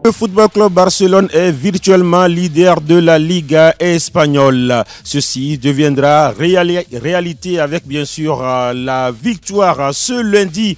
Le Football Club Barcelone est virtuellement leader de la Liga espagnole. Ceci deviendra réalité avec bien sûr la victoire ce lundi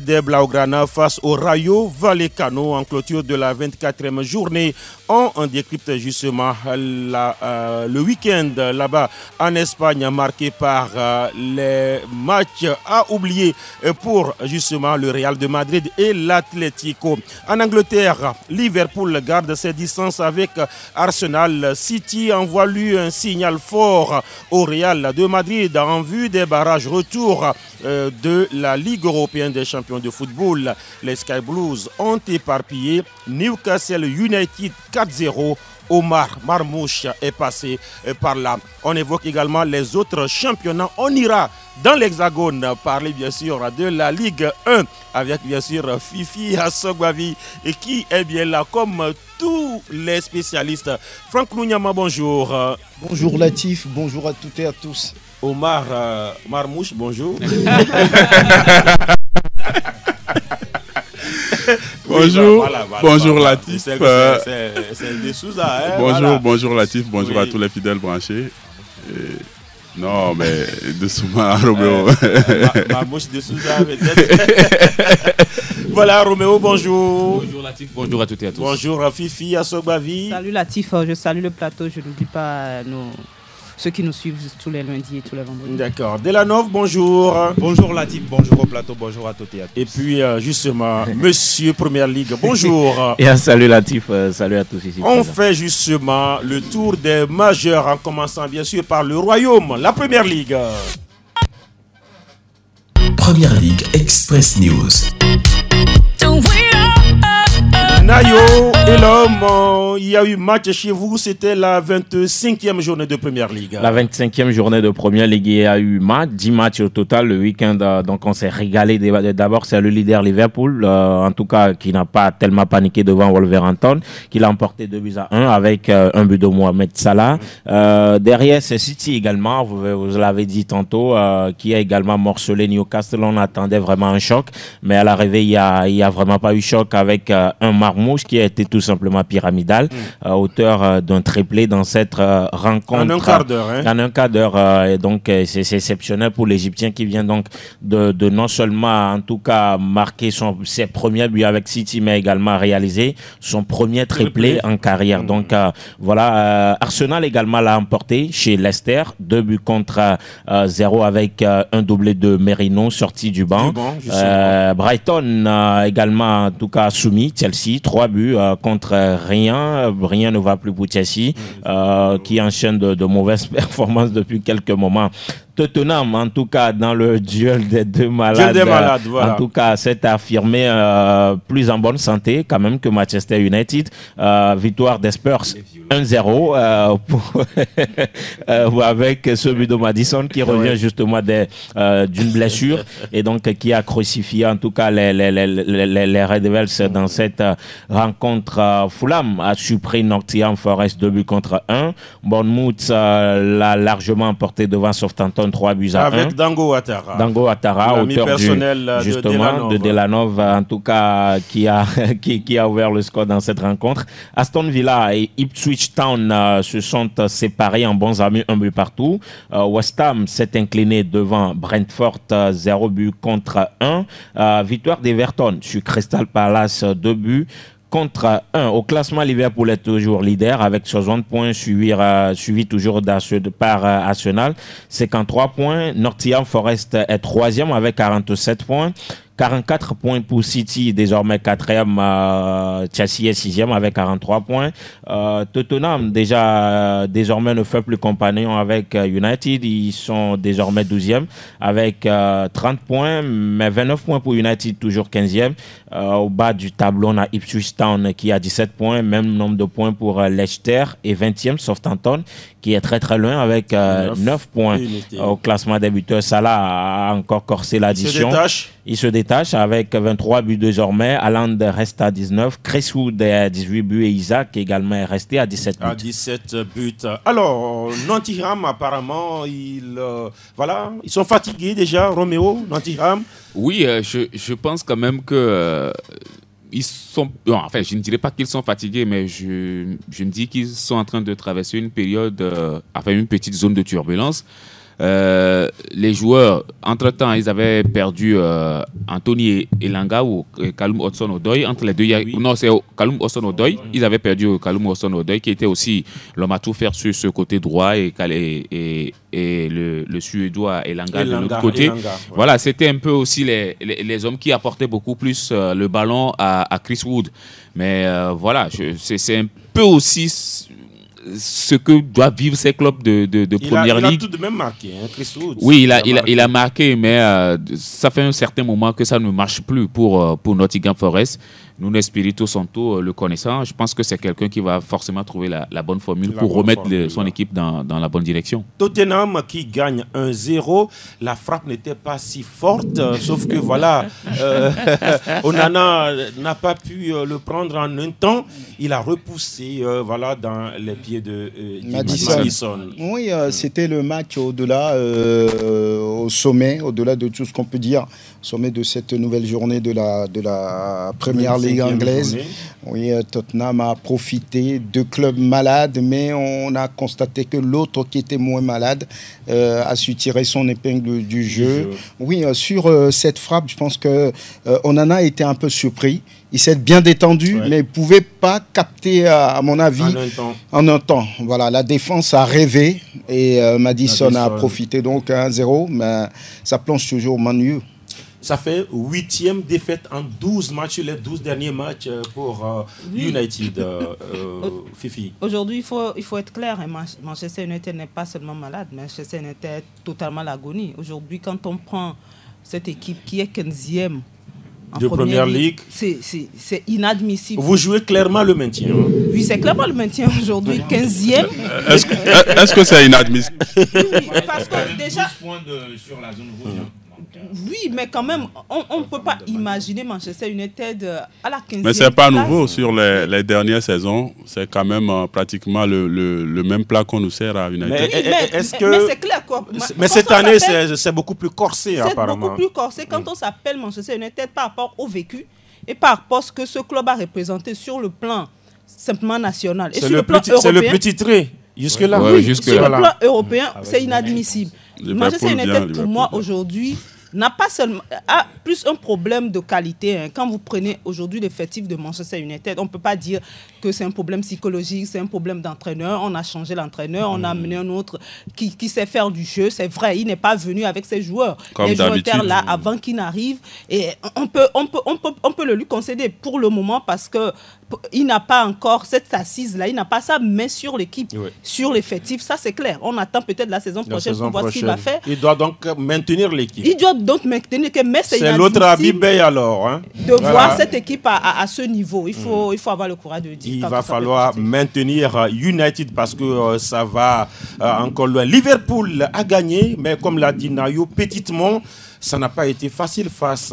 des Blaugrana face au Rayo Vallecano en clôture de la 24e journée. On décrypte justement le week-end là-bas en Espagne marqué par les matchs à oublier pour justement le Real de Madrid et l'Atlético. En Angleterre, Liverpool garde ses distances avec Arsenal. City envoie lui un signal fort au Real de Madrid en vue des barrages retour de la Ligue européenne des champions de football. Les Sky Blues ont éparpillé Newcastle United 4-0. Omar Marmouche est passé par là. On évoque également les autres championnats. On ira dans l'Hexagone parler bien sûr de la Ligue 1 avec bien sûr Fifi Assogbavi qui est bien là comme tous les spécialistes. Franck Nounyama, bonjour. Bonjour Latif, bonjour à toutes et à tous. Omar Marmouche, bonjour. Bonjour, bonjour Latif. C'est des Souza. Bonjour Latif, bonjour à tous les fidèles branchés. Non, mais de Souma, Roméo. Marmouche de Souza, peut-être. Voilà, Roméo, bonjour. Bonjour Latif, bonjour à toutes et à tous. Bonjour Fifi Assogbavi. Salut Latif, je salue le plateau, je n'oublie pas ceux qui nous suivent tous les lundis et tous les vendredis. D'accord. Delanov, bonjour. Bonjour Latif, bonjour au plateau, bonjour à toutes et à tous. Et puis justement, Monsieur Première Ligue, bonjour. Et salut Latif, salut à tous ici. On fait justement le tour des majeurs en commençant bien sûr par le Royaume, la Première Ligue. Première Ligue Express News. Nayo et l'homme, il y a eu match chez vous, c'était la 25e journée de Première Ligue. La 25e journée de Première Ligue, il y a eu 10 matchs au total le week-end, donc on s'est régalé. D'abord c'est le leader Liverpool, en tout cas qui n'a pas tellement paniqué devant Wolverhampton, qui l'a emporté 2-1 avec un but de Mohamed Salah. Derrière c'est City également, vous l'avez dit tantôt, qui a également morcelé Newcastle. On attendait vraiment un choc, mais à l'arrivée il y a vraiment pas eu choc avec un Marmouche qui a été tout simplement pyramidal, auteur d'un triplé dans cette rencontre. En un quart d'heure. En un quart d'heure. Et donc, c'est exceptionnel pour l'Égyptien qui vient donc de non seulement, en tout cas, marquer ses premiers buts avec City, mais également réaliser son premier triplé en carrière. Donc, voilà. Arsenal également l'a emporté chez Leicester. 2 buts contre 0 avec un doublé de Merino sorti du banc. Brighton également, en tout cas, soumis Chelsea. 3 buts contre rien. Rien ne va plus pour Chelsea, qui enchaîne de mauvaises performances depuis quelques moments. Tottenham, en tout cas, dans le duel des deux malades, voilà. En tout cas, s'est affirmé plus en bonne santé quand même que Manchester United. Victoire des Spurs 1-0 avec ce but de Maddison qui revient justement d'une blessure et donc qui a crucifié en tout cas les Red Devils dans cette rencontre. Fulham a surpris Nottingham Forest 2 buts contre 1. Bournemouth l'a largement emporté devant Southampton 3 buts à 1. Avec Dango Ouattara. Dango Ouattara, auteur de Delanov, en tout cas, qui a ouvert le score dans cette rencontre. Aston Villa et Ipswich Town se sont séparés en bons amis, 1 but partout. West Ham s'est incliné devant Brentford 0 but contre 1. Victoire d'Everton sur Crystal Palace 2 buts contre 1. Au classement, Liverpool est toujours leader avec 60 points, suivi toujours par Arsenal, 53 points. Nottingham Forest est 3e avec 47 points. 44 points pour City, désormais 4e. Chelsea est 6e avec 43 points. Tottenham, désormais, ne fait plus compagnon avec United. Ils sont désormais 12e avec 30 points, mais 29 points pour United, toujours 15e. Au bas du tableau, on a Ipswich Town qui a 17 points, même nombre de points pour Leicester, et 20e Southampton qui est très très loin avec 9 points. Au classement des buteurs, Salah a encore corsé l'addition. Il se détache avec 23 buts désormais. Haaland reste à 19. Chris Wood est à 18 buts et Isaac également est resté à 17 buts. À 17 buts. Alors, Nottingham, apparemment, ils sont fatigués déjà, Roméo, Nottingham. Oui, je pense quand même que ils sont, enfin, je ne dirais pas qu'ils sont fatigués, mais je me dis qu'ils sont en train de traverser une période, une petite zone de turbulence. Les joueurs, entre-temps, ils avaient perdu Anthony Elanga ou Kaloum Hudson-Odoi. Entre les deux, c'est Kaloum Hudson-Odoi. Ils avaient perdu Kaloum Hudson-Odoi, qui était aussi l'homme à tout faire sur ce côté droit, et le Suédois Elanga de l'autre côté. Elanga, ouais. Voilà, c'était un peu aussi les hommes qui apportaient beaucoup plus le ballon à Chris Wood. Mais voilà, c'est un peu aussi ce que doivent vivre ces clubs de Première Ligue. Il a tout de même marqué, hein, Chris Wood. Oui, il a marqué, mais ça fait un certain moment que ça ne marche plus pour Nottingham Forest. Nuno Espirito Santo, le connaissant, je pense que c'est quelqu'un qui va forcément trouver la bonne formule pour remettre son équipe dans la bonne direction. Tottenham qui gagne 1-0, la frappe n'était pas si forte, sauf que voilà, Onana n'a pas pu le prendre en un temps. Il a repoussé dans les pieds de Maddison. Oui, c'était le match au-delà, au sommet, au-delà de tout ce qu'on peut dire, au sommet de cette nouvelle journée de la Première Ligue anglaise. Oui, Tottenham a profité de clubs malades, mais on a constaté que l'autre qui était moins malade a su tirer son épingle du jeu. Oui, sur cette frappe, je pense que Onana était un peu surpris. Il s'est bien détendu, mais il ne pouvait pas capter, à mon avis, en un temps. Voilà, la défense a rêvé et Maddison a profité donc 1-0, mais ça plonge toujours Man U. Ça fait 8e défaite en 12 matchs, les 12 derniers matchs pour United, Fifi. Aujourd'hui, il faut être clair. Manchester United n'est pas seulement malade, Manchester United est totalement l'agonie. Aujourd'hui, quand on prend cette équipe qui est 15e de Première Ligue, c'est inadmissible. Vous jouez clairement le maintien. Oui, c'est clairement le maintien aujourd'hui, 15e. Est-ce que c'est inadmissible? Oui, parce que déjà... 12 points sur la zone rouge. Oui, mais quand même, on ne peut pas imaginer Manchester United à la 15e. Mais ce n'est pas nouveau sur les dernières saisons. C'est quand même pratiquement le même plat qu'on nous sert à United. Mais c'est clair, quoi. Mais cette année, c'est beaucoup plus corsé, apparemment. C'est beaucoup plus corsé quand on s'appelle Manchester United par rapport au vécu et par rapport à ce que ce club a représenté sur le plan simplement national. Et sur le plan européen, c'est le petit trait. Jusque-là, oui, sur le plan européen, c'est inadmissible. Manchester United, pour moi, aujourd'hui, n'a pas seulement plus un problème de qualité. Quand vous prenez aujourd'hui l'effectif de Manchester United, on ne peut pas dire que c'est un problème psychologique, c'est un problème d'entraîneur. On a changé l'entraîneur, on a amené un autre qui sait faire du jeu. C'est vrai, il n'est pas venu avec ses joueurs. Comme les joueurs étaient là avant qu'il n'arrive. Et on peut le lui concéder pour le moment parce que il n'a pas encore cette assise-là, il n'a pas sa main sur l'équipe, sur l'effectif, ça c'est clair. On attend peut-être la saison prochaine pour voir ce qu'il va faire. Il doit donc maintenir l'équipe. Il doit donc maintenir, mais c'est l'autre Abibey alors. Hein. De voir cette équipe à ce niveau. Il faut avoir le courage de dire. Il va falloir maintenir United parce que ça va encore loin. Liverpool a gagné, mais comme l'a dit Nayo, petitement. Ça n'a pas été facile face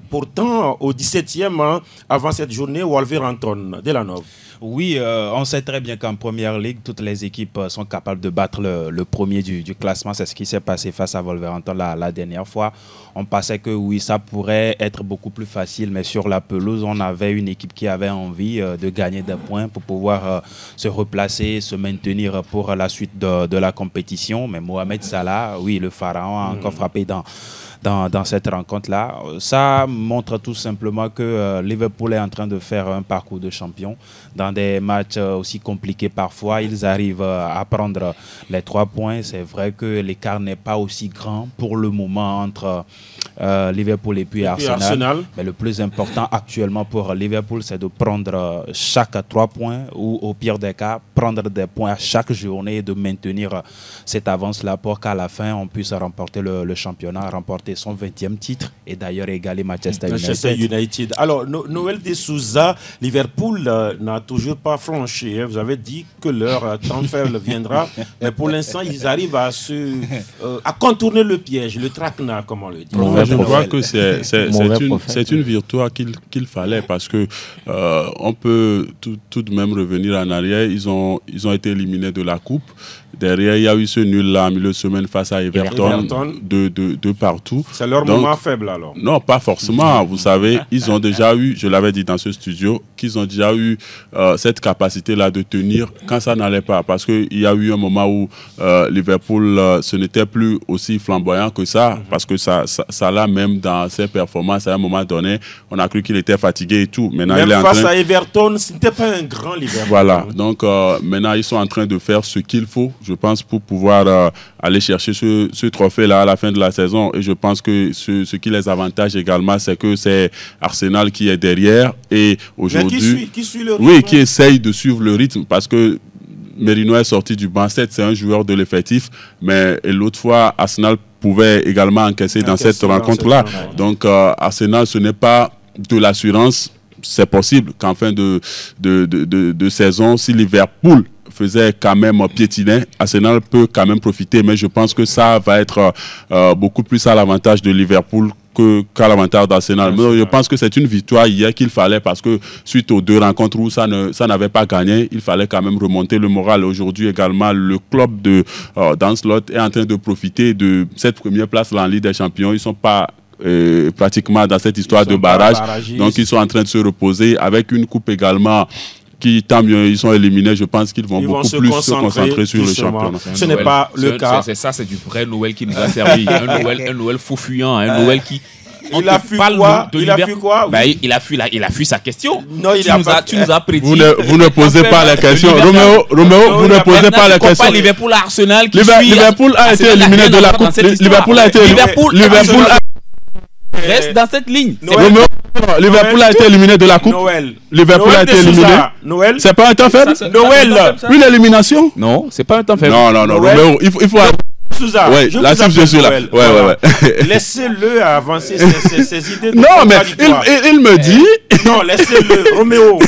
pourtant au 17e avant cette journée Wolverhampton. Delanov. Oui, on sait très bien qu'en Première Ligue, toutes les équipes sont capables de battre le premier du classement. C'est ce qui s'est passé face à Wolverhampton la dernière fois. On pensait que oui, ça pourrait être beaucoup plus facile, mais sur la pelouse, on avait une équipe qui avait envie de gagner des points pour pouvoir se replacer, se maintenir pour la suite de la compétition. Mais Mohamed Salah, oui, le pharaon a encore frappé dans cette rencontre-là. Ça montre tout simplement que Liverpool est en train de faire un parcours de champion. Dans des matchs aussi compliqués parfois, ils arrivent à prendre les 3 points. C'est vrai que l'écart n'est pas aussi grand pour le moment entre Liverpool et puis Arsenal. Mais le plus important actuellement pour Liverpool, c'est de prendre chaque 3 points ou au pire des cas, prendre des points à chaque journée et de maintenir cette avance-là pour qu'à la fin, on puisse remporter le championnat, remporter son 20e titre et d'ailleurs égaler Manchester United. Alors, Noël de Souza, Liverpool n'a toujours pas franchi. Vous avez dit que leur temps faible viendra, mais pour l'instant, ils arrivent à contourner le piège, le traquenard, comme on le dit. Je crois que c'est une victoire qu'il fallait parce que on peut tout de même revenir en arrière. Ils ont été éliminés de la coupe. Derrière, il y a eu ce nul-là en milieu de semaine face à Everton de partout. tout. C'est leur moment faible alors? Non, pas forcément. Vous savez, ils ont déjà eu, je l'avais dit dans ce studio, qu'ils ont déjà eu cette capacité-là de tenir quand ça n'allait pas. Parce qu'il y a eu un moment où Liverpool, ce n'était plus aussi flamboyant que ça. Parce que ça l'a même dans ses performances, à un moment donné, on a cru qu'il était fatigué et tout. Maintenant, même face à Everton, ce n'était pas un grand Liverpool. Voilà. Donc, maintenant, ils sont en train de faire ce qu'il faut, je pense, pour pouvoir aller chercher ce trophée-là à la fin de la saison. Et je pense que ce qui les avantage également, c'est que c'est Arsenal qui est derrière. Et aujourd'hui, qui suit le rythme? Oui, qui essaye de suivre le rythme parce que Merino est sorti du banc. C'est un joueur de l'effectif, mais l'autre fois, Arsenal pouvait également encaisser dans cette rencontre-là. Donc, Arsenal, ce n'est pas de l'assurance. C'est possible qu'en fin de saison, si Liverpool faisait quand même piétiner, Arsenal peut quand même profiter, mais je pense que ça va être beaucoup plus à l'avantage de Liverpool qu'à l'avantage d'Arsenal. Je pense que c'est une victoire hier qu'il fallait parce que suite aux 2 rencontres où ça n'avait pas gagné, il fallait quand même remonter le moral. Aujourd'hui également, le club de d'Ancelotti est en train de profiter de cette première place en Ligue des Champions. Ils ne sont pas pratiquement dans cette histoire de barrage. Donc ils sont en train de se reposer avec une coupe également qui, tant mieux, ils sont éliminés. Je pense qu'ils vont beaucoup plus se concentrer sur le championnat. Ce n'est pas le cas. C'est du vrai Noël qui nous a servi. un Noël fou fuyant, un Noël qui... Il a fui quoi? Il a fui quoi? Bah, il a fui sa question. Non, tu nous as prédit. Vous ne posez pas la question. Roméo, vous ne posez pas la question. Liverpool à Arsenal qui Liverpool a été éliminé de la coupe. Liverpool a été reste dans cette ligne. Liverpool a été éliminé de la coupe. Liverpool a été éliminé. Noël. C'est pas un temps faible? Noël. Une élimination? Non, c'est pas un temps faible. Non, Roméo, il faut... Souza, ouais, là, je suis là. Ouais. Laissez-le avancer ses idées. Non, mais il me dit. Non, laissez-le. Roméo,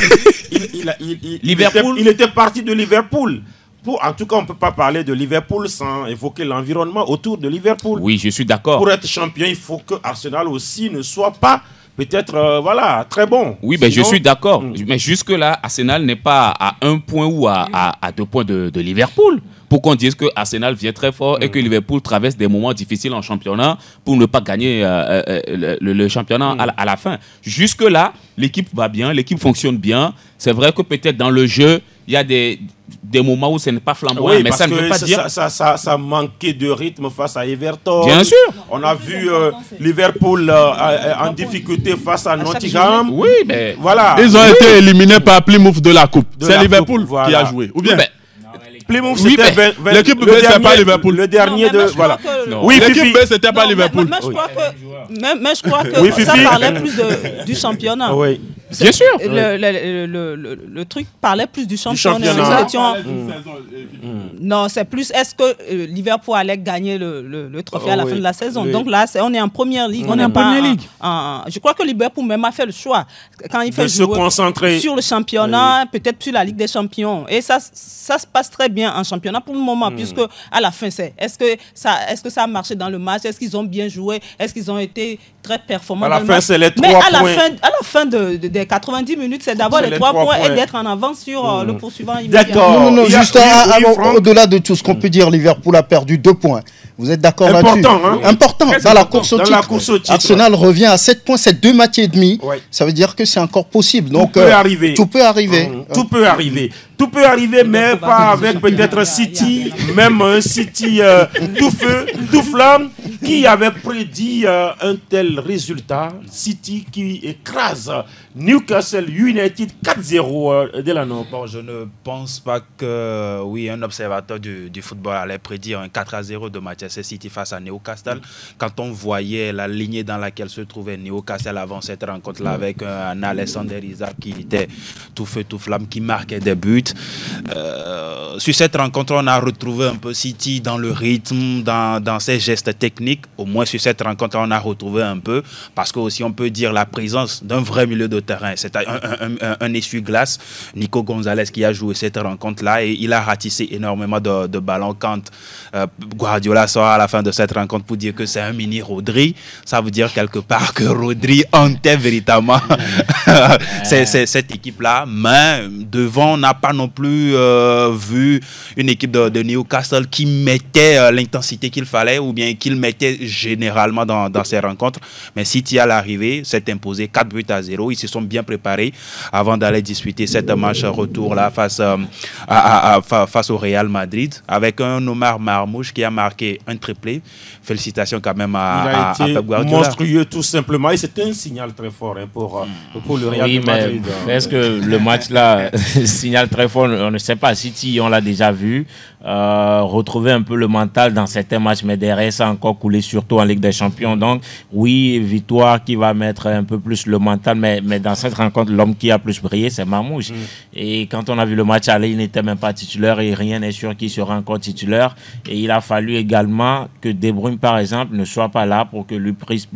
il était parti de Liverpool. En tout cas, on ne peut pas parler de Liverpool sans évoquer l'environnement autour de Liverpool. Oui, je suis d'accord. Pour être champion, il faut que Arsenal aussi ne soit pas peut-être très bon. Oui, sinon, je suis d'accord. Mais jusque-là, Arsenal n'est pas à 1 point ou à 2 points de Liverpool. Pour qu'on dise que Arsenal vient très fort et que Liverpool traverse des moments difficiles en championnat pour ne pas gagner le championnat à la fin. Jusque-là, l'équipe va bien, l'équipe fonctionne bien. C'est vrai que peut-être dans le jeu, il y a des moments où ce n'est pas flamboyant, oui, mais ça ne veut pas dire... Ça manquait de rythme face à Everton. Bien sûr. On a vu Liverpool en difficulté face à Nottingham. Oui, mais... Voilà. Ils ont été éliminés par Plymouth de la Coupe. C'est Liverpool qui a joué. Ou bien Plymouth, c'était l'équipe B, c'est pas Liverpool. Le dernier de... Voilà. Oui, l'équipe B, c'était pas Liverpool. Mais je crois que ça parlait plus du championnat. Oui. Bien sûr. Le truc parlait plus du championnat. Non, c'est plus est-ce que Liverpool allait gagner le trophée à la fin de la saison. Donc là, on est en première ligue. On est en première ligue. Je crois que Liverpool même a fait le choix quand il fait jouer se concentrer sur le championnat, peut-être sur la Ligue des Champions. Et ça se passe très bien en championnat pour le moment, puisque à la fin, est-ce que ça a marché dans le match? Est-ce qu'ils ont bien joué? Est-ce qu'ils ont été très performants dans le match? À la fin, c'est les 3 points. Mais à la fin des 90 minutes, c'est d'avoir les 3 points et d'être en avance sur le poursuivant immédiat. D'accord. Non, juste au-delà de tout ce qu'on peut dire, Liverpool a perdu 2 points. Vous êtes d'accord là-dessus? Important dans la course au titre. Arsenal revient à 7 points, c'est 2 matchs et demi. Ça veut dire que c'est encore possible. Donc, tout peut arriver. Tout peut arriver. Tout peut arriver. Tout peut arriver, mais pas avec peut-être City, même un City tout feu, tout flamme, qui avait prédit un tel résultat. City qui écrase Newcastle United 4-0 Delano. Bon, je ne pense pas que un observateur du football allait prédire un 4-0 de Manchester City face à Newcastle. Quand on voyait la lignée dans laquelle se trouvait Newcastle avant cette rencontre-là, avec un Alexander Isak qui était tout feu, tout flamme, qui marquait des buts. Sur cette rencontre, on a retrouvé un peu City dans le rythme, dans ses gestes techniques. Au moins sur cette rencontre, on a retrouvé un peu, parce que aussi on peut dire la présence d'un vrai milieu de terrain. C'est un essuie-glace, Nico Gonzalez, qui a joué cette rencontre-là, et il a ratissé énormément de ballons quand Guardiola s'asseoir à la fin de cette rencontre pour dire que c'est un mini Rodri, ça veut dire quelque part que Rodri hantait véritablement cette équipe-là. Mais devant, on n'a pas non plus vu une équipe de Newcastle qui mettait l'intensité qu'il fallait ou bien qu'il mettait généralement dans ces rencontres. Mais City à l'arrivée s'est imposé 4-0. Ils se sont bien préparés avant d'aller disputer cette match retour-là face au Real Madrid avec un Omar Marmouche qui a marqué un triplé. Félicitations quand même à Pep Guardiola. Monstrueux tout simplement et c'était un signal très fort pour le Real Madrid. Est-ce que le match là signal très fort, on ne sait pas. City, on l'a déjà vu retrouver un peu le mental dans certains matchs, mais derrière ça a encore coulé surtout en Ligue des Champions. Donc oui, victoire qui va mettre un peu plus le mental, mais dans cette rencontre, l'homme qui a plus brillé, c'est Marmouche. Et quand on a vu le match aller, il n'était même pas titulaire et rien n'est sûr qu'il sera encore titulaire. Et il a fallu également que De Bruyne, par exemple, ne soit pas là pour que lui plus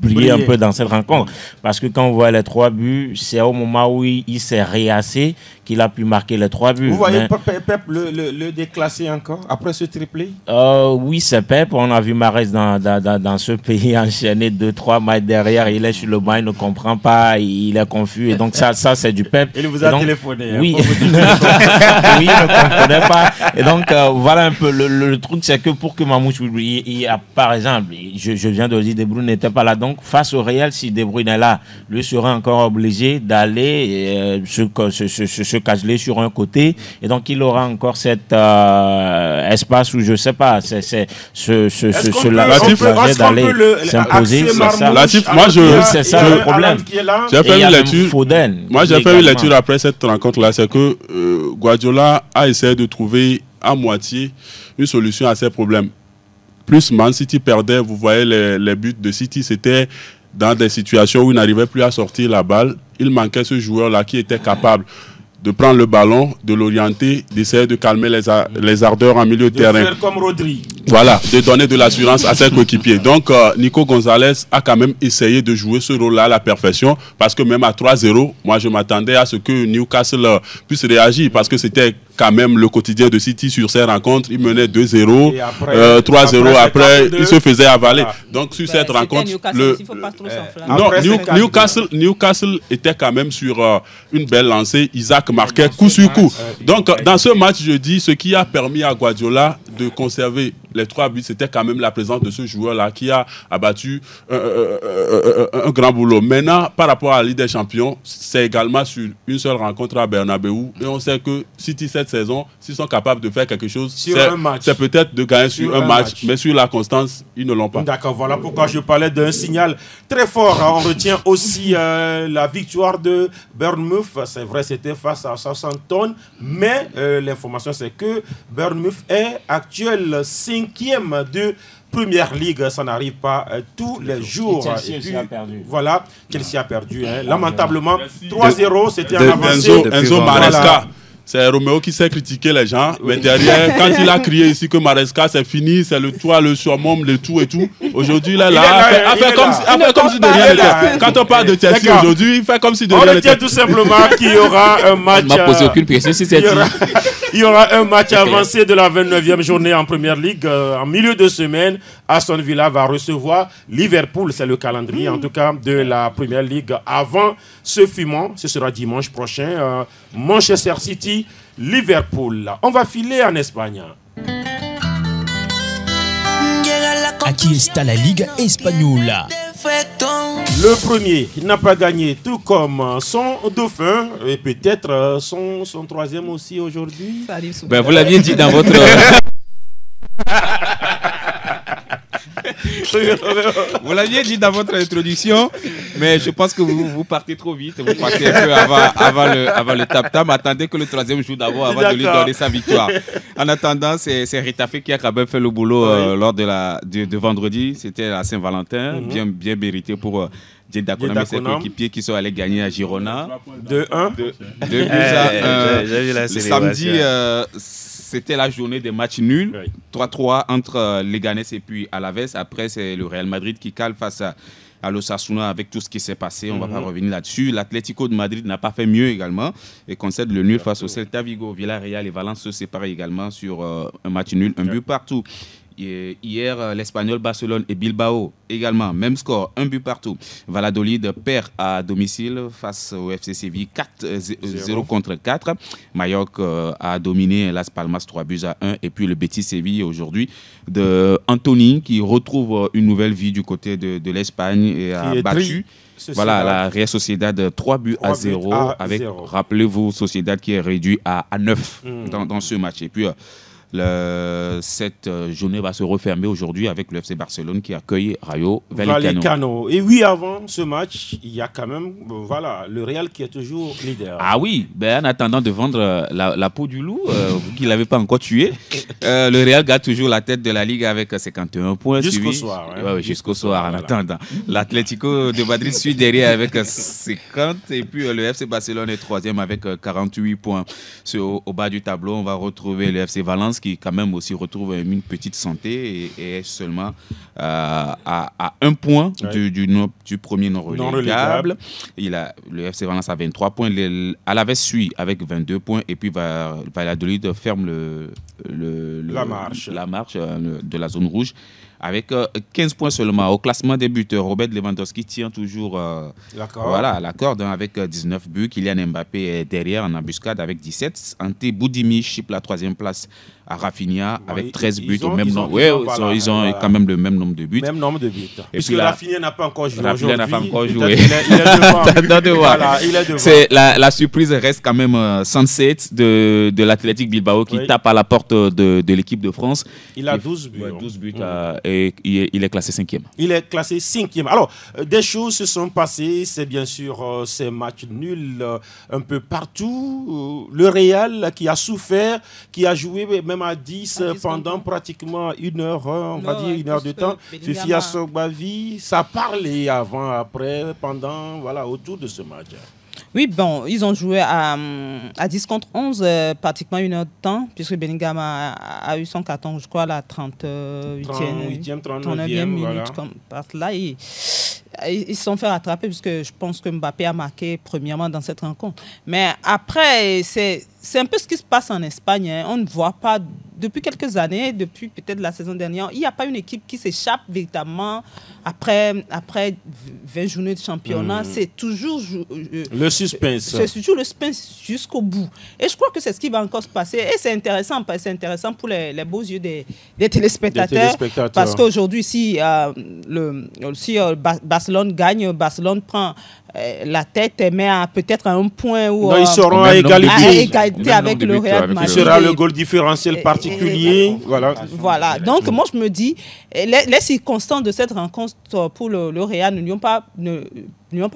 briller un peu dans cette rencontre. Parce que quand on voit les 3 buts, c'est au moment où il s'est réassé qu'il a pu marquer les 3 buts. Vous voyez Pep le déclasser encore après ce triplé? Oui, c'est Pep. On a vu Mahrez dans ce pays enchaîner 2-3 matchs derrière. Il est sur le banc, il ne comprend pas, il est confus. Et donc ça c'est du Pep. Il vous a téléphoné. Oui, oui, il ne comprenait pas. Et donc voilà un peu le truc, c'est que pour que Mamouche, par exemple, je viens de le dire, De Bruyne n'était pas là. Donc face au Real, si De Bruyne est là, lui sera encore obligé d'aller se cajoler sur un côté. Et donc il aura encore cet espace où je ne sais pas, c'est d'aller s'imposer. C'est ça le problème. J'ai fait une lecture. Moi, j'ai fait une lecture après cette rencontre-là. C'est que Guardiola a essayé de trouver à moitié une solution à ces problèmes. Plus Man City perdait, vous voyez les buts de City, c'était dans des situations où il n'arrivait plus à sortir la balle. Il manquait ce joueur-là qui était capable de prendre le ballon, de l'orienter, d'essayer de calmer les ardeurs en milieu de terrain. Faire comme Rodri. Voilà, de donner de l'assurance à ses coéquipiers. Donc, Nico Gonzalez a quand même essayé de jouer ce rôle-là à la perfection parce que même à 3-0, moi je m'attendais à ce que Newcastle puisse réagir parce que c'était quand même le quotidien de City sur ces rencontres. Il menait 2-0, 3-0 après il se faisait avaler. Donc sur cette rencontre, Newcastle était quand même sur une belle lancée. Isaac marquait coup sur coup. Donc dans ce match, je dis, ce qui a permis à Guardiola de conserver les 3 buts, c'était quand même la présence de ce joueur-là qui a abattu un grand boulot. Maintenant, par rapport à la Ligue des Champions, c'est également sur une seule rencontre à Bernabeu. Et on sait que City, cette saison, s'ils sont capables de faire quelque chose, c'est peut-être de gagner sur un match, mais sur la constance, ils ne l'ont pas. D'accord, voilà pourquoi je parlais d'un signal très fort. On retient aussi la victoire de Bournemouth. C'est vrai, c'était face à Southampton, mais l'information, c'est que Bournemouth est actuel 5e de Première Ligue, ça n'arrive pas tous les jours. Chelsea a perdu. Voilà, Chelsea a perdu. Lamentablement, 3-0, c'était en avancée. Enzo Maresca. C'est Roméo qui sait critiquer les gens, mais derrière, quand il a crié ici que Maresca c'est fini, c'est le toit, le surmum, le tout et tout. Aujourd'hui, il est là, a fait comme si de rien n'était. Quand on parle de Chelsea aujourd'hui, il fait comme si de rien n'était. On retient tout simplement qu'il y aura un match. Il m'a posé aucune question si c'est il y aura un match avancé de la 29e journée en Première Ligue. En milieu de semaine, Aston Villa va recevoir Liverpool. C'est le calendrier, en tout cas, de la Première Ligue. Avant ce FUMON, ce sera dimanche prochain. Manchester City, Liverpool. On va filer en Espagne. Aquí está la Liga Española. Le premier n'a pas gagné, tout comme son dauphin et peut-être son troisième aussi aujourd'hui. Ben, vous l'aviez dit dans votre... Vous l'aviez dit dans votre introduction, mais je pense que vous partez trop vite. Vous partez un peu avant le tap-tam. Attendez que le troisième joue d'abord avant de lui donner sa victoire. En attendant, c'est Retafe qui a quand même fait le boulot lors de vendredi. C'était à Saint-Valentin, bien mérité pour Dieda Konam et ses coéquipiers qui sont allés gagner à Girona. 2-1. 2 buts à 1. Le samedi, c'était la journée des matchs nuls. 3-3 entre Leganés et puis Alaves. Après, c'est le Real Madrid qui cale face à à l'Osasuna avec tout ce qui s'est passé. On ne va pas revenir là-dessus. L'Atlético de Madrid n'a pas fait mieux également et concède le nul face au Celta Vigo. Villarreal et Valence se séparent également sur un match nul, un but partout. Hier, l'Espagnol Barcelone et Bilbao également, même score, un but partout. Valladolid perd à domicile face au FC Séville 4-0 contre 4. Mallorca a dominé Las Palmas 3-1. Et puis le Betis Séville aujourd'hui de Anthony qui retrouve une nouvelle vie du côté de l'Espagne et a battu. La Real Sociedad 3-0 avec, rappelez-vous, Sociedad qui est réduit à 9 dans ce match. Et puis cette journée va se refermer aujourd'hui avec le FC Barcelone qui accueille Rayo Vallecano. Et oui, avant ce match, il y a quand même le Real qui est toujours leader. Ah oui, en attendant de vendre la peau du loup, vous qui ne l'avez pas encore tué, le Real garde toujours la tête de la Ligue avec 51 points. Jusqu'au soir. Jusqu'au soir en attendant. L'Atlético de Madrid suit derrière avec 50 et puis le FC Barcelone est troisième avec 48 points. Au bas du tableau, on va retrouver le FC Valence qui quand même aussi retrouve une petite santé et est seulement à 1 point du premier non relégable. Le FC Valence a 23 points, Alaves suit avec 22 points et puis Valladolid ferme la marche de la zone rouge avec 15 points seulement. Au classement des buteurs, Robert Lewandowski tient toujours la corde avec 19 buts. Kylian Mbappé est derrière en embuscade avec 17. Ante Boudimi chipe la 3e place à Rafinha avec 13 buts au même nombre. Ils ont quand même le même nombre de buts. Et puisque Rafinha n'a pas encore joué. Rafinha n'a pas encore joué. Il est devant. La surprise reste quand même Sunset de l'Athletic Bilbao qui tape à la porte de l'équipe de France. Il a 12 buts. 12 buts et il est classé 5e. Il est classé 5e. Alors, des choses se sont passées. C'est bien sûr ces matchs nuls un peu partout. Le Real qui a souffert, qui a joué même à 10 pendant pratiquement une heure, on va dire une heure de temps. Fifia Sogbavi, ça parlait avant, après, pendant, autour de ce match. Oui, ils ont joué à 10 contre 11, pratiquement une heure de temps, puisque Bellingham a eu son carton, je crois, à la 39e minute. Parce que là, ils se sont fait rattraper, puisque je pense que Mbappé a marqué premièrement dans cette rencontre. Mais après, c'est un peu ce qui se passe en Espagne. On ne voit pas, depuis quelques années, depuis peut-être la saison dernière, il n'y a pas une équipe qui s'échappe véritablement après 20 journées de championnat. C'est toujours le suspense. C'est toujours le suspense jusqu'au bout. Et je crois que c'est ce qui va encore se passer. Et c'est intéressant pour les beaux yeux des téléspectateurs. Parce qu'aujourd'hui, si Barcelone gagne, Barcelone prend la tête met peut-être à un point où ils seront à égalité avec le Real Madrid. Ce sera le goal différentiel particulier. Voilà. Donc moi je me dis, les circonstances de cette rencontre pour le Real ne lui ont pas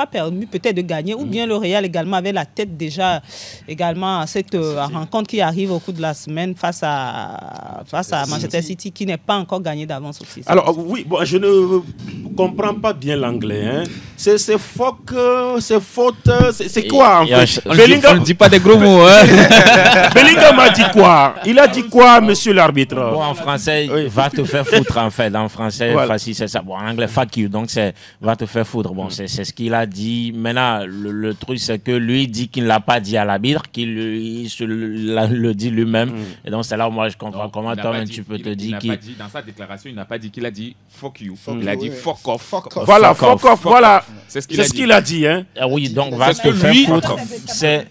permis peut-être de gagner, ou bien le Real également avait la tête déjà également à cette rencontre qui arrive au cours de la semaine face à Manchester City qui n'est pas encore gagné d'avance aussi. Alors oui, je ne comprends pas bien l'anglais. C'est faute, c'est quoi en fait? Bellingham ne dit pas des gros mots. Bellingham a dit quoi? Il a dit quoi, monsieur l'arbitre? En français, va te faire foutre en fait. En français, facile, c'est ça. En anglais, fuck you. Donc c'est va te faire foutre. C'est ce qu'il a dit. Maintenant, le truc, c'est que lui dit qu'il ne l'a pas dit à l'arbitre, qu'il le dit lui-même. Et donc c'est là où moi je comprends comment toi-même tu peux te dire qu'il... Dans sa déclaration, il n'a pas dit qu'il a dit fuck you. Il a dit fuck off. Voilà, fuck off. Voilà. C'est ce qu'il a dit. Oui, donc va te faire foutre. C'est...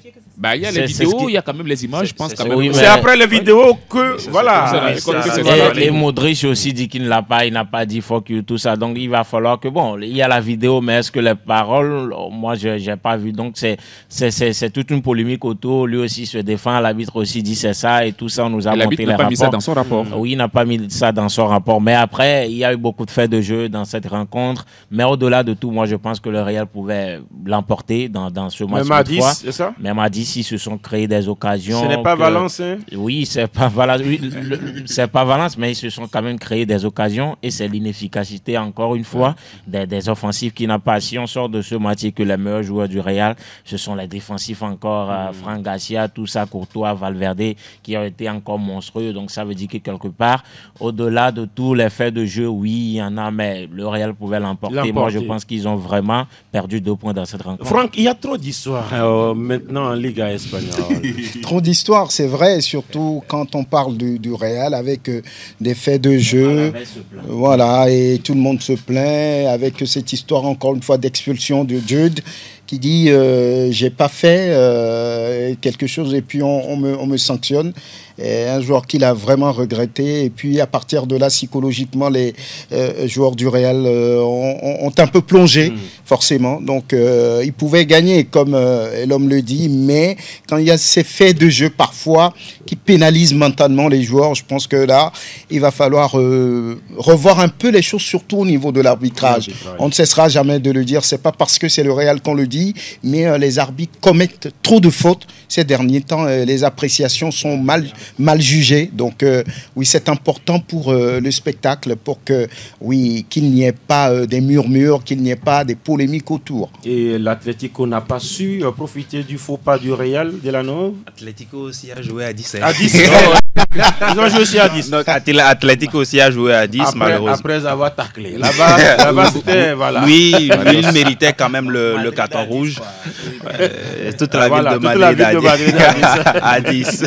Il y a les vidéos, il y a quand même les images, je pense quand même. C'est après les vidéos que Et Modric aussi dit qu'il n'a pas dit fuck you, tout ça. Donc il va falloir que il y a la vidéo, mais est-ce que les paroles, moi j'ai pas vu. Donc c'est toute une polémique autour. Lui aussi se défend, l'arbitre aussi dit c'est ça et tout ça. On nous a monté les rapports. Il n'a pas mis ça dans son rapport. Oui, il n'a pas mis ça dans son rapport. Mais après, il y a eu beaucoup de faits de jeu dans cette rencontre. Mais au-delà de tout, moi je pense que le Real pouvait l'emporter dans ce match. Même à 10, c'est ça? Même à 10. 10, ils se sont créés des occasions. Ce n'est pas Valence, hein? Oui, c'est pas Valence. Oui, c'est pas Valence, mais ils se sont quand même créés des occasions et c'est l'inefficacité, encore une fois, des offensifs qui n'a pas. Si on sort de ce match que les meilleurs joueurs du Real, ce sont les défensifs encore, Fran Garcia, tout ça, Courtois, Valverde, qui ont été encore monstrueux. Donc ça veut dire que quelque part, au-delà de tous les faits de jeu, oui, il y en a, mais le Real pouvait l'emporter. Moi, je pense qu'ils ont vraiment perdu 2 points dans cette rencontre. Franck, il y a trop d'histoires maintenant en Liga espagnole. Trop d'histoires, c'est vrai, surtout quand on parle du Real avec des faits de jeu. Voilà, et tout le monde se plaint avec cette histoire, encore une fois, d'expulsion de Jude, qui dit j'ai pas fait quelque chose et puis on me sanctionne. Et un joueur qu'il a vraiment regretté. Et puis à partir de là, psychologiquement, les joueurs du Real ont un peu plongé, forcément. Donc ils pouvaient gagner, comme l'homme le dit, mais quand il y a ces faits de jeu parfois qui pénalisent mentalement les joueurs, je pense que là, il va falloir revoir un peu les choses, surtout au niveau de l'arbitrage. On ne cessera jamais de le dire. C'est pas parce que c'est le Real qu'on le dit, mais les arbitres commettent trop de fautes ces derniers temps. Les appréciations sont mal jugées. Donc oui, c'est important pour le spectacle, pour que qu'il n'y ait pas des murmures, qu'il n'y ait pas des polémiques autour. Et l'Atlético n'a pas su profiter du faux pas du Real de la Nove. Atlético aussi a joué à 10. À 10. Ils ont joué aussi à 10. Donc Atlético aussi a joué à 10, malheureusement. Après avoir taclé. Là-bas c'était... Voilà. Oui, il méritait quand même le carton rouge. Toute la ville de Madrid à 10.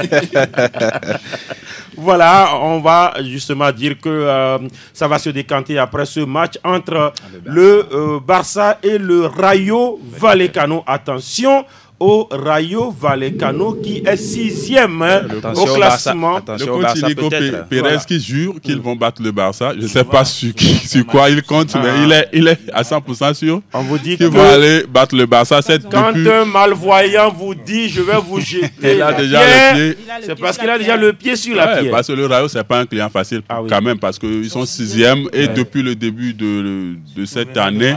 Voilà, on va justement dire que ça va se décanter après ce match entre le Barça et le Rayo Vallecano. Attention au Rayo Vallecano qui est 6e au classement. Le coach Nico Pérez qui jure qu'ils vont battre le Barça. Je ne sais pas sur quoi il compte, mais il est à 100% sûr qu'ils vont aller battre le Barça. Quand un malvoyant vous dit je vais vous jeter il a déjà le pied, c'est parce qu'il a déjà le pied sur la pierre. Parce que le Rayo, ce n'est pas un client facile quand même, parce qu'ils sont 6e et depuis le début de cette année,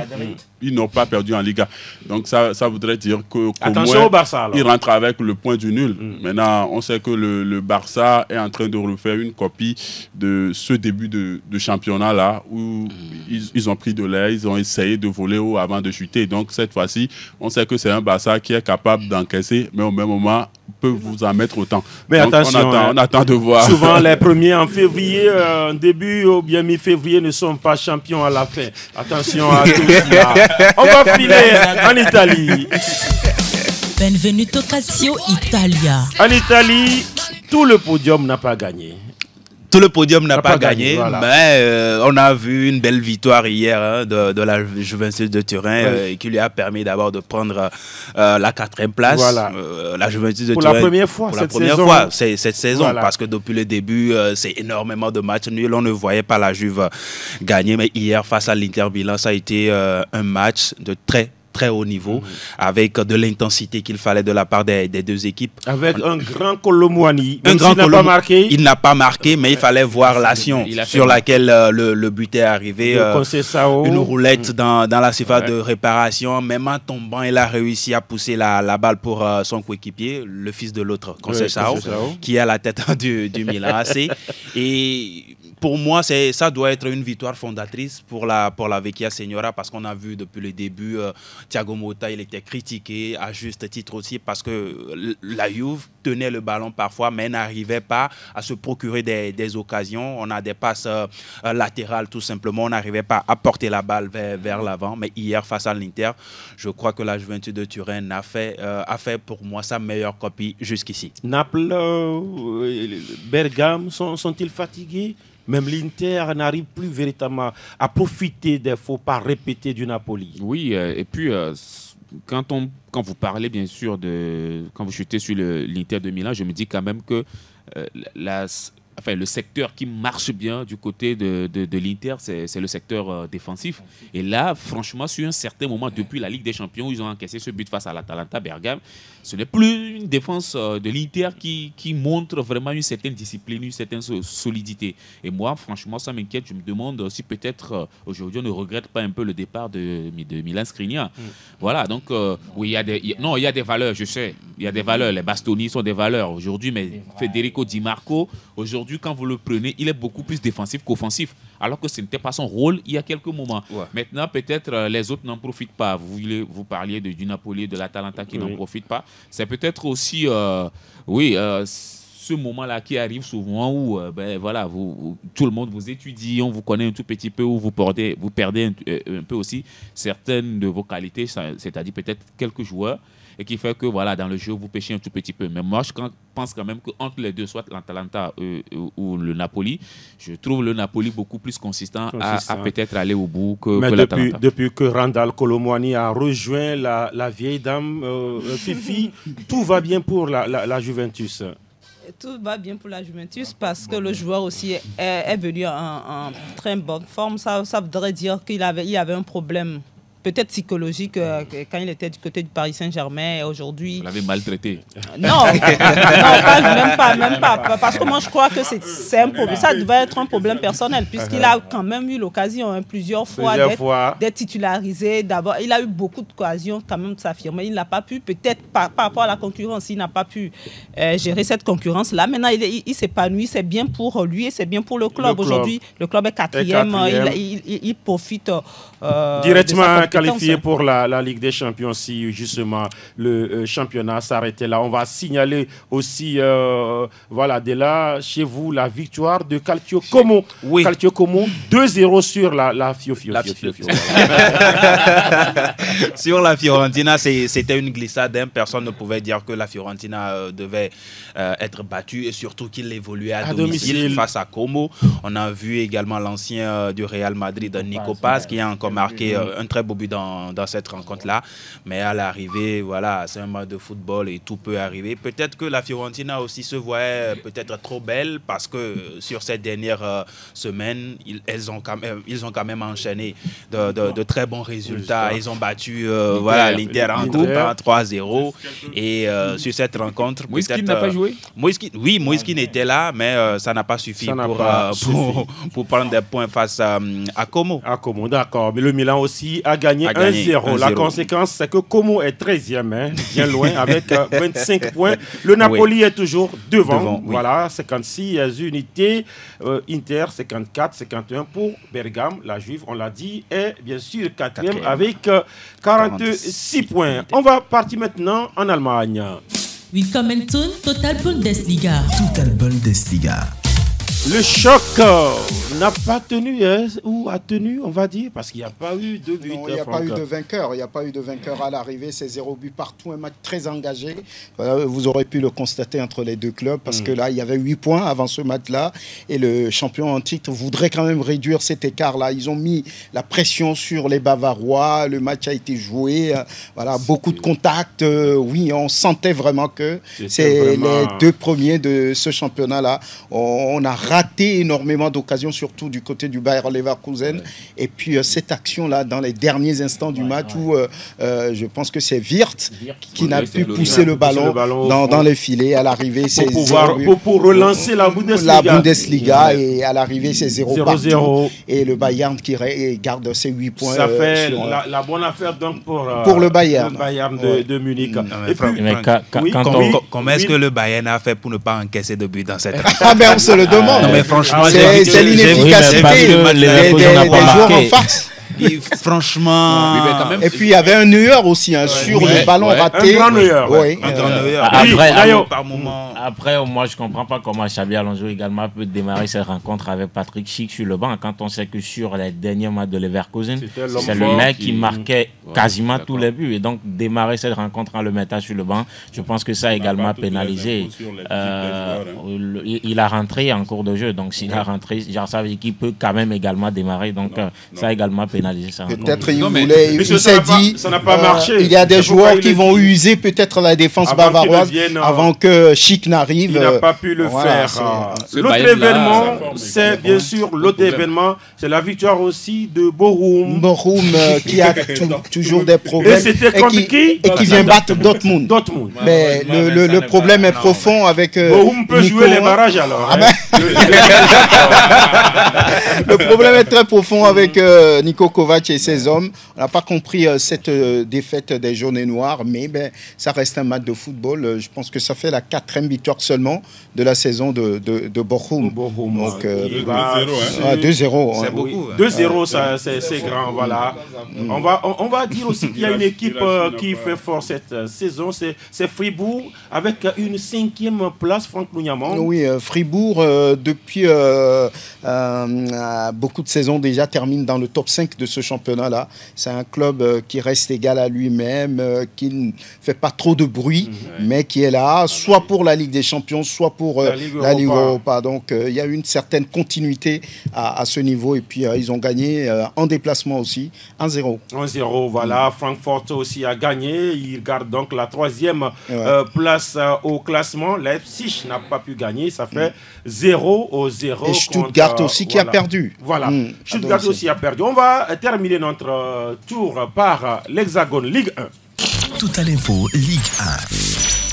ils n'ont pas perdu en Liga. Donc ça voudrait dire qu'au moins, au Barça, ils rentrent avec le point du nul. Maintenant, on sait que le Barça est en train de refaire une copie de ce début de championnat-là, où ils ont pris de l'air, ils ont essayé de voler haut avant de chuter. Donc cette fois-ci, on sait que c'est un Barça qui est capable d'encaisser, mais au même moment, peut vous en mettre autant. Mais donc, attention, on attend de voir. Souvent, les premiers en février, début ou bien mi-février, ne sont pas champions à la fin. Attention à tout cela. On va filer en Italie. Benvenuto Calcio Italia. En Italie, tout le podium n'a pas gagné. Tout le podium n'a pas gagné, voilà. Mais on a vu une belle victoire hier de la Juventus de Turin qui lui a permis d'abord de prendre la 4e place. Voilà. La Juventus de pour Turin. La première fois cette saison, voilà. Parce que depuis le début, c'est énormément de matchs nuls. On ne voyait pas la Juve gagner, mais hier, face à l'Inter Milan, ça a été un match de très haut niveau, avec de l'intensité qu'il fallait de la part des deux équipes. Avec un grand Colomouani. Il n'a pas marqué, mais il fallait voir l'action sur laquelle le but est arrivé. Une roulette dans la surface de réparation. Même en tombant, il a réussi à pousser la balle pour son coéquipier, le fils de l'autre, Conceição, qui est à la tête du Milan AC. Et pour moi, ça doit être une victoire fondatrice pour la Vecchia Signora, parce qu'on a vu depuis le début Thiago Motta, il était critiqué à juste titre aussi parce que la Juve tenait le ballon parfois mais n'arrivait pas à se procurer des occasions. On a des passes latérales tout simplement, on n'arrivait pas à porter la balle vers l'avant. Mais hier face à l'Inter, je crois que la Juventus de Turin a fait pour moi sa meilleure copie jusqu'ici. Naples, Bergame, sont-ils fatigués? Même l'Inter n'arrive plus véritablement à profiter des faux pas répétés du Napoli. Oui, et puis quand vous parlez bien sûr quand vous chutez sur l'Inter de Milan, je me dis quand même que le secteur qui marche bien du côté de l'Inter, c'est le secteur défensif. Et là, franchement, sur un certain moment, depuis la Ligue des Champions, où ils ont encaissé ce but face à l'Atalanta Bergame, ce n'est plus une défense de l'Inter qui montre vraiment une certaine discipline, une certaine solidité. Et moi, franchement, ça m'inquiète. Je me demande si peut-être aujourd'hui, on ne regrette pas un peu le départ de Milan Skriniar. Voilà, donc oui, il y a des valeurs, je sais. il y a des valeurs. Les Bastoni sont des valeurs aujourd'hui, mais Federico Di Marco, aujourd'hui, quand vous le prenez, il est beaucoup plus défensif qu'offensif, alors que ce n'était pas son rôle il y a quelques moments. Ouais. Maintenant, peut-être les autres n'en profitent pas. Vous parliez du Napoli, de l'Atalanta qui n'en profitent pas. C'est peut-être aussi, ce moment-là qui arrive souvent où voilà, tout le monde vous étudie, on vous connaît un tout petit peu, où vous perdez un peu aussi certaines de vos qualités, c'est-à-dire peut-être quelques joueurs, et qui fait que voilà, dans le jeu, vous pêchez un tout petit peu. Mais moi, je pense quand même qu'entre les deux, soit l'Atalanta ou le Napoli, je trouve le Napoli beaucoup plus consistant. À peut-être aller au bout que l'Atalanta. Depuis que Randal Colomwani a rejoint la vieille dame Fifi, tout va bien pour la Juventus. Tout va bien pour la Juventus parce que le joueur aussi est venu en très bonne forme. Ça voudrait dire qu'il avait un problème peut-être psychologique quand il était du côté du Paris Saint-Germain. Aujourd'hui, vous l'avez maltraité. Non, même pas. Parce que moi, je crois que c'est un problème. Ça devait être un problème personnel puisqu'il a quand même eu l'occasion plusieurs fois d'être titularisé. D'abord, il a eu beaucoup d'occasions quand même de s'affirmer. Il n'a pas pu, peut-être par rapport à la concurrence, il n'a pas pu gérer cette concurrence-là. Maintenant, il s'épanouit. C'est bien pour lui et c'est bien pour le club. Aujourd'hui, le club est quatrième. Il profite directement qualifié pour la Ligue des Champions si justement le championnat s'arrêtait là. On va signaler aussi, dès là, chez vous, la victoire de Calcio Como. Oui. Calcio Como, 2-0 sur la Fio-Fio. Sur la Fiorentina, c'était une glissade. Personne ne pouvait dire que la Fiorentina devait être battue et surtout qu'il évoluait à domicile face à Como. On a vu également l'ancien du Real Madrid, Nico Paz, qui a encore marqué un très beau but dans cette rencontre-là. Mais à l'arrivée, voilà, c'est un match de football et tout peut arriver. Peut-être que la Fiorentina aussi se voyait peut-être trop belle parce que sur ces dernières semaines, ils ont quand même enchaîné de très bons résultats. Ils ont battu l'Inter en coupe 3-0. Et sur cette rencontre, Moïskine n'a pas joué? Moïskine était là, mais ça n'a pas suffi pour prendre des points face à Como. À Como, d'accord. Mais le Milan aussi a gagné 1-0. La conséquence, c'est que Como est 13e, bien loin, avec 25 points. Le Napoli est toujours devant. Voilà, 56 unités. Inter, 54, 51 pour Bergame. La Juve, on l'a dit, est bien sûr 4e avec 46 points. On va partir maintenant en Allemagne. Willkommen zum Total Bundesliga. Total Bundesliga. Le choc n'a pas tenu, ou a tenu, on va dire, parce qu'il n'y a pas eu de but. Non, il n'y a pas eu de vainqueur. Il n'y a pas eu de vainqueur à l'arrivée. C'est 0 but partout, un match très engagé. Vous aurez pu le constater entre les deux clubs, parce que là, il y avait 8 points avant ce match-là. Et le champion en titre voudrait quand même réduire cet écart-là. Ils ont mis la pression sur les Bavarois. Le match a été joué. Voilà, beaucoup de contacts. Oui, on sentait vraiment que c'est les deux premiers de ce championnat-là. On a raté énormément d'occasions, surtout du côté du Bayer Leverkusen. Et puis cette action-là, dans les derniers instants du match, où je pense que c'est Wirtz qui n'a pu pousser le ballon dans les filets. À l'arrivée, c'est pour relancer la Bundesliga. Et à l'arrivée, c'est 0-0. Et le Bayern qui garde ses 8 points. Ça fait la bonne affaire donc pour le Bayern. Le Bayern de Munich. Et puis, comment est-ce que le Bayern a fait pour ne pas encaisser de but dans cette Ah ben on se le demande. Non mais franchement, c'est l'inefficacité des joueurs en face. Franchement. Et puis il y avait un Neuer aussi sur le ballon raté. Un grand Neuer. Après, moi je comprends pas comment Xabi Alonso également peut démarrer cette rencontre avec Patrick Schick sur le banc quand on sait que sur les derniers matchs de Leverkusen, c'est le mec qui marquait quasiment tous les buts. Et donc démarrer cette rencontre en le mettant sur le banc, je pense que ça a également pénalisé. Il a rentré en cours de jeu, donc s'il a rentré, ça veut dire qu'il peut quand même également démarrer. Donc ça a également pénalisé. Peut-être il s'est dit ça n'a pas marché. Il y a des joueurs qui vont user peut-être la défense bavaroise avant que Schick n'arrive. Il n'a pas pu le faire. L'autre événement, c'est bien sûr c'est la victoire aussi de Bochum. Bochum qui a toujours des problèmes et qui vient battre Dortmund. Mais le problème est profond avec Bochum peut jouer les barrages alors. Le problème est très profond avec Nico Kovac et ses hommes. On n'a pas compris cette défaite des jaunes et noirs, mais ça reste un match de football. Je pense que ça fait la 4e victoire seulement de la saison de Bochum. Donc 2-0. C'est beaucoup. 2-0, c'est grand, voilà. On va dire aussi qu'il y a une équipe qui fait fort cette saison, c'est Fribourg, avec une 5e place, Franck Louniamon. Oui, Fribourg, depuis beaucoup de saisons déjà, termine dans le top 5 de ce championnat-là. C'est un club qui reste égal à lui-même, qui ne fait pas trop de bruit, mais qui est là, soit pour la Ligue des Champions, soit pour la Ligue Europa. Donc, il y a une certaine continuité à ce niveau. Et puis, ils ont gagné en déplacement aussi, 1-0. 1-0, voilà. Francfort aussi a gagné. Il garde donc la 3e place au classement. Leipzig n'a pas pu gagner. Ça fait 0-0. Et Stuttgart aussi qui a perdu. Voilà. Stuttgart aussi a perdu. On va terminer notre tour par l'Hexagone Ligue 1. Tout à l'info Ligue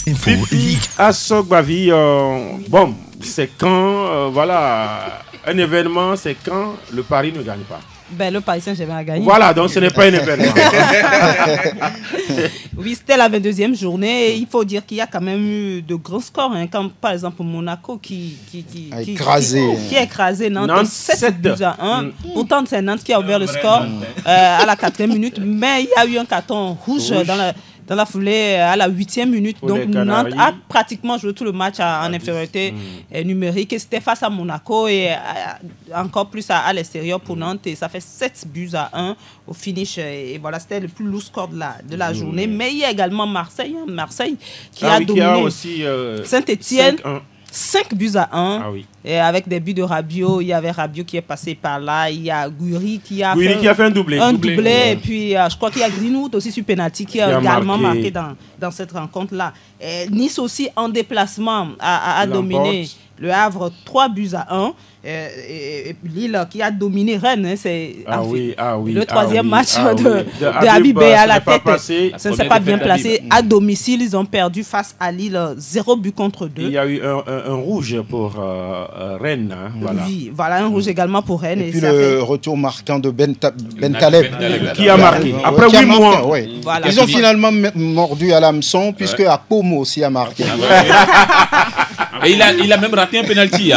1. Info Ligue Assogbavi, bon, c'est quand, voilà, un événement, c'est quand le Paris ne gagne pas. Le Paris Saint-Germain a gagné. Voilà, donc ce n'est pas un événement. Oui, c'était la 22e journée. Et il faut dire qu'il y a quand même eu de gros scores. Comme par exemple Monaco qui a écrasé Nantes 7 buts à 1. Pourtant, c'est Nantes qui a ouvert le score à la 4e minute. Mais il y a eu un carton rouge dans la foulée à la 8e minute. Donc Nantes a pratiquement joué tout le match en infériorité numérique. Et c'était face à Monaco et encore plus à l'extérieur pour Nantes. Et ça fait 7 buts à 1 au finish. Et voilà, c'était le plus lourd score de la journée. Mais il y a également Marseille. Marseille qui a dominé Saint-Etienne. 5 buts à 1. Et avec des buts de Rabiot, il y avait Rabiot qui est passé par là. Il y a Gouiri qui a fait un doublé. Et puis, je crois qu'il y a Greenwood aussi sur penalty qui a également marqué dans cette rencontre-là. Et Nice aussi en déplacement a dominé le Havre 3 buts à 1. Et Lille qui a dominé Rennes, c'est le 3e match de Habib à la tête. Ça ne s'est pas bien placé. À domicile, ils ont perdu face à Lille 0 but contre 2. Il y a eu un rouge pour Rennes. Hein, voilà. Oui, voilà, un rouge également pour Rennes. Et puis le retour marquant de Ben Taleb. Qui a marqué. Après 8 mois. Voilà. Ils ont finalement mordu à l'hameçon, puisque Apomo aussi a marqué. Et il a même raté un penalty.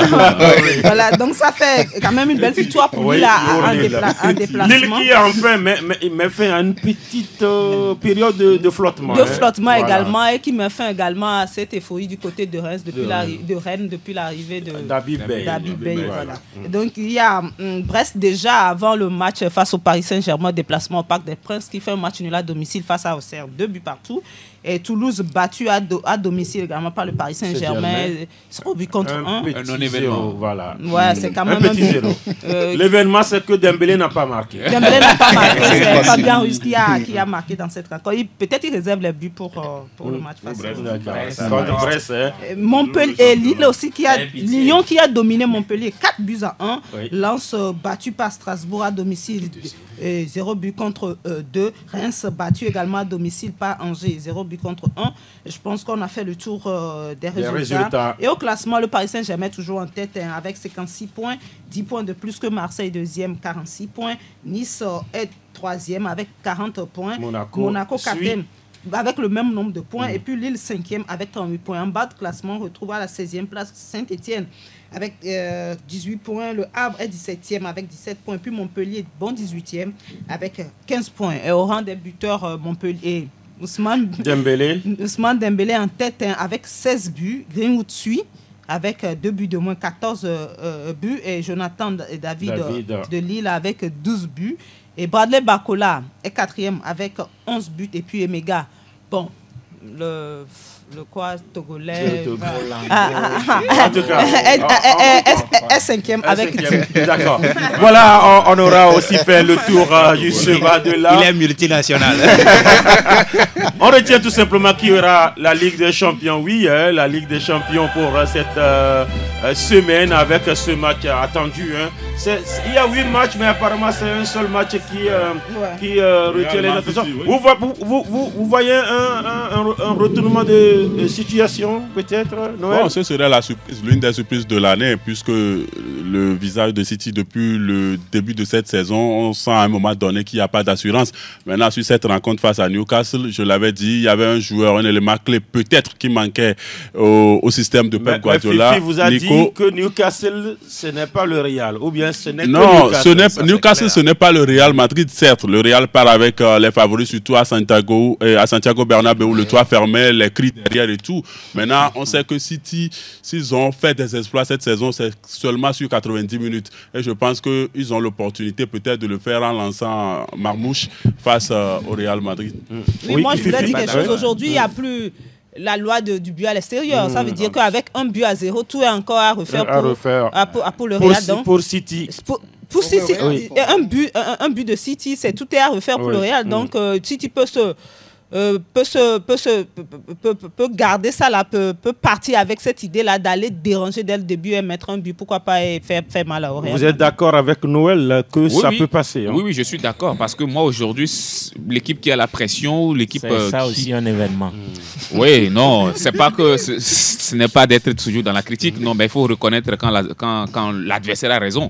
Voilà, donc ça fait quand même une belle victoire pour lui en déplacement. Lille qui a enfin met fin à une petite période de flottement. De flottement également, et qui met fin également à cette euphorie du côté de Rennes depuis l'arrivée de David Bey. Voilà. Donc il y a Brest déjà avant le match face au Paris Saint-Germain, déplacement au Parc des Princes, qui fait un match nul à domicile face à Auxerre, 2 buts partout. Et Toulouse battu à domicile également par le Paris Saint-Germain, 0 but contre 1. Un non-événement, voilà. Ouais, c'est quand même un petit zéro. L'événement, c'est que Dembélé n'a pas marqué. Dembélé n'a pas marqué, c'est Fabien Ruiz qui a marqué dans cette rencontre. Peut-être qu'il réserve les buts pour le match face contre Brest. Montpellier et Lille aussi, Lyon qui a dominé Montpellier 4 buts à 1. Lens battu par Strasbourg à domicile, 0 but contre 2. Reims battu également à domicile par Angers, 0 but contre 1. Je pense qu'on a fait le tour des résultats. Et au classement, le Paris Saint-Germain est toujours en tête avec 56 points, 10 points de plus que Marseille, 2e, 46 points. Nice est 3e avec 40 points. Monaco 4e avec le même nombre de points. Et puis Lille 5e avec 38 points. En bas de classement, on retrouve à la 16e place Saint-Etienne avec 18 points. Le Havre est 17e avec 17 points. Puis Montpellier, bon 18e avec 15 points. Et au rang des buteurs, Montpellier, Ousmane Dembélé en tête avec 16 buts. Greenwood suit avec 2 buts de moins, 14 buts. Et Jonathan David de Lille avec 12 buts. Et Bradley Barcola est 4e avec 11 buts. Et puis Emega, bon, le Togolais. En tout cas. Est 5e avec 10 buts. D'accord. Voilà, on aura aussi fait le tour justement de là. Il est multinational. On retient tout simplement qu'il y aura la Ligue des Champions. Oui, la Ligue des Champions pour cette semaine avec ce match attendu. Il y a 8 matchs, mais apparemment c'est un seul match qui retient les attentions. Vous voyez un un retournement de situation, peut-être, Noël? Bon, ce serait la surprise, l'une des surprises de l'année, puisque le visage de City, depuis le début de cette saison, on sent à un moment donné qu'il n'y a pas d'assurance. Maintenant, sur cette rencontre face à Newcastle, je l'avais dit, il y avait un joueur, un élément clé peut-être qui manquait au système de Pep Guardiola. Fifi vous a dit que Newcastle, ce n'est pas le Real, ou bien ce n'est que Newcastle. Newcastle, ce n'est pas le Real Madrid, certes. Le Real part avec les favoris, surtout à Santiago Bernabéu, le toit fermé, les cris derrière et tout. Maintenant, on sait que City, s'ils ont fait des exploits cette saison, c'est seulement sur 90 minutes. Et je pense qu'ils ont l'opportunité peut-être de le faire en lançant Marmouche face au Real Madrid. Oui, moi je voulais dire quelque chose. Aujourd'hui, il n'y a plus la loi du but à l'extérieur. Ça veut dire qu'avec 1-0, tout est encore à refaire pour le Real. Pour City. Pour City, un but de City, tout est à refaire pour le Real. Donc, City peut garder ça là, peut partir avec cette idée là d'aller déranger dès le début et mettre un but, pourquoi pas, et faire mal au Real. Vous êtes d'accord avec Noël que ça peut passer, hein? Oui, je suis d'accord, parce que moi aujourd'hui, l'équipe qui a la pression, l'équipe c'est ça aussi un événement. Oui, non, c'est pas que ce n'est pas d'être toujours dans la critique, non, mais il faut reconnaître quand l'adversaire a raison.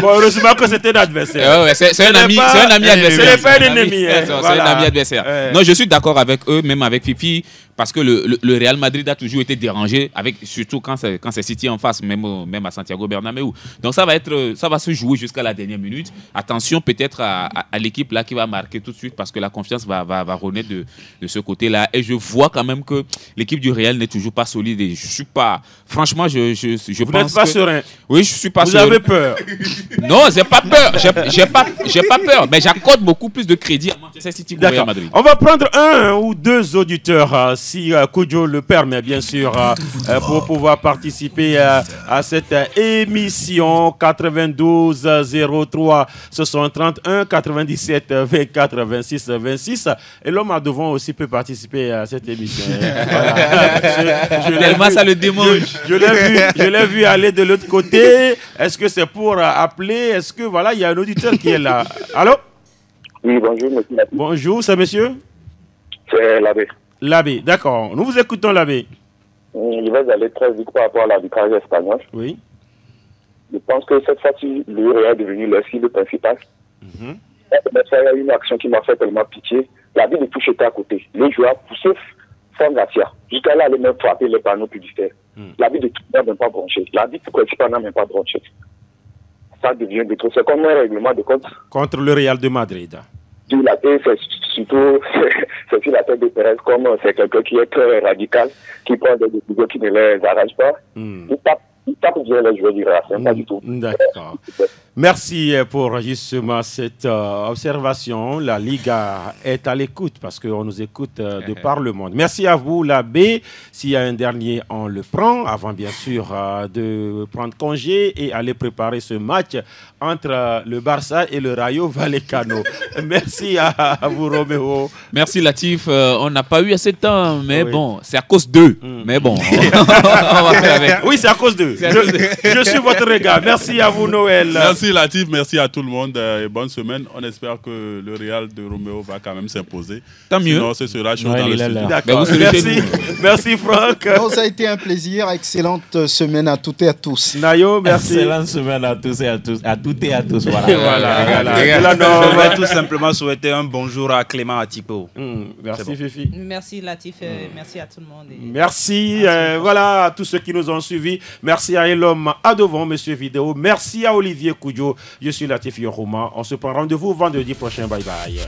Bon, heureusement que c'était l'adversaire. C'est un ami adversaire. C'est pas un ennemi. C'est un ami adversaire. Non, je suis d'accord avec eux, même avec Fifi, parce que le Real Madrid a toujours été dérangé, surtout quand c'est City en face, même à Santiago Bernabéu. Donc ça va se jouer jusqu'à la dernière minute. Attention peut-être à l'équipe là qui va marquer tout de suite, parce que la confiance va renaître de ce côté-là. Et je vois quand même que l'équipe du Real n'est toujours pas solide. Et je suis pas, franchement, je Vous pense n'êtes pas serein. Oui, je suis pas serein. Vous avez peur? Non, j'ai pas peur. J'ai pas peur, mais j'accorde beaucoup plus de crédit à Manchester City qu'au Real Madrid. On va prendre un ou deux auditeurs, si Koudjo le permet, bien sûr, pour pouvoir participer à cette émission. 92 03 631 97 24 26 26. Et l'homme à devant aussi peut participer à cette émission. Tellement ça le démange. Je l'ai vu aller de l'autre côté. Est-ce que c'est pour appeler? Est-ce que voilà, il y a un auditeur qui est là? Allô? Oui, bonjour, monsieur. Bonjour, c'est monsieur? C'est l'abbé. L'abbé, d'accord. Nous vous écoutons, l'abbé. Je vais aller très vite par rapport à l'arbitrage espagnol. Oui. Je pense que cette fois-ci, le Real est devenu leur cible principale. Il y a eu une action qui m'a fait tellement pitié. L'arbitre de touche était à côté. Les joueurs poussaient sans Garcia. Jusqu'à là, ils même frapper les panneaux publicitaires. L'arbitre de touche n'a même pas branché. L'arbitre principal n'a même pas branché. Ça devient de trop. C'est comme un règlement de compte. Contre le Real de Madrid. Sur la tête, c'est surtout c'est sur la tête de Pérez, comme c'est quelqu'un qui est très radical, qui prend des décisions qui ne les arrangent pas. Il tape bien les joueurs du Real, pas du tout. D'accord. Merci pour justement cette observation. La Liga est à l'écoute parce qu'on nous écoute de par le monde. Merci à vous, l'abbé. S'il y a un dernier, on le prend avant bien sûr de prendre congé et aller préparer ce match entre le Barça et le Rayo Vallecano. Merci à vous, Roméo. Merci, Latif. On n'a pas eu assez de temps, mais bon, c'est à cause d'eux. Mais bon, on va faire avec. Oui, c'est à cause d'eux. Je suis votre regard. Merci à vous, Noël. Merci, Latif. Merci à tout le monde et bonne semaine. On espère que le Real de Roméo va quand même s'imposer. Tant mieux. Sinon, ce sera chaud dans le studio. D'accord. Merci, Franck. Bon, ça a été un plaisir. Excellente semaine à toutes et à tous. Nayo, merci. Excellente semaine à tous et à tous. À toutes et à tous. Voilà. On va tout simplement souhaiter un bonjour à Clément Atipo. Merci, Fifi. Merci, Latif. Merci à tout le monde. Merci. Voilà à tous ceux qui nous ont suivis. Merci à Elom Adovon, monsieur Vidéo. Merci à Olivier Koudjo. Je suis Latif Yoroma. On se prend rendez-vous vendredi prochain. Bye bye.